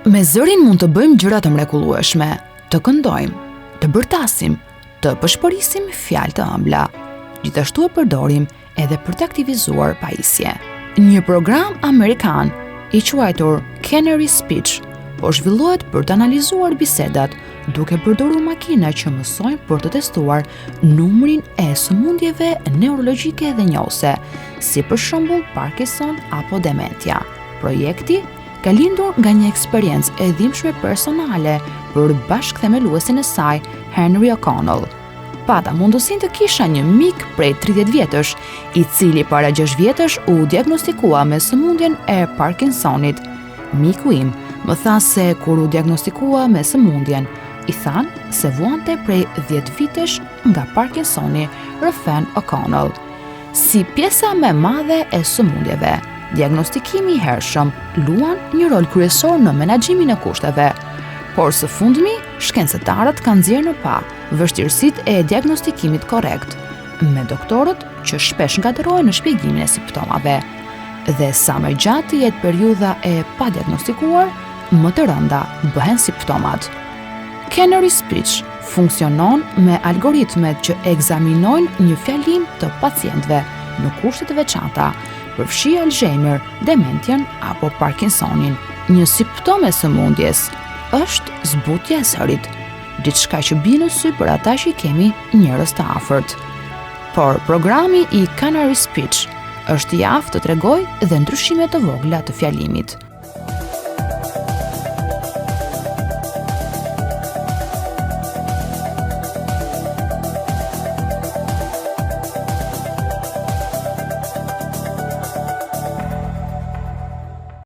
Me zërin mund të bëjmë gjëra të mrekullueshme, të këndojmë, të bërtasim, të pëshpërisim fjalë të ëmbla. Gjithashtu e përdorim edhe për të aktivizuar pajisje. Një program amerikan i quajtur Canary Speech po zhvillohet për të analizuar bisedat duke përdorur makina që mësojnë për të testuar numrin e sëmundjeve neurologjike dhe njohëse, si për shembull Parkinson apo dementia. Projekti ka lindur nga një eksperiencë e dhimbshme personale për bashkëthemeluesin e saj, Henry O'Connell. Pata mundësinë të kisha një mik prej 30 vjetësh, i cili para 6 vjetësh u diagnostikua me sëmundjen e Parkinsonit. Miku im më tha se kur u diagnostikua me sëmundjen, i than se vuante prej 10 vitesh nga Parkinsoni, rrëfen O'Connell. Si pjesa më e madhe e sëmundjeve, diagnostikimi i hershëm luan një rol kryesor në menaxhimin e kushteve, por së fundmi, shkencëtarët kanë nxjerrë në pa vështirësitë e diagnostikimit korrekt, me doktorët që shpesh ngatrohen në shpjegimin e simptomave. Dhe sa më gjatë të jetë periudha e pa diagnostikuar, më të rënda bëhen simptomat. Canary Speech funksionon me algoritmet që ekzaminojnë një fjalim të pacientëve në kushte të veçanta, përfshi Alzheimer, dementjen apo Parkinsonin. Një simptom e sëmundjes është zbutja e zërit, diçka që bie në sy për ata që kemi njerëz të afërt. Por programi i Canary Speech është i aftë të tregojë dhe ndryshime të vogla të fjalimit.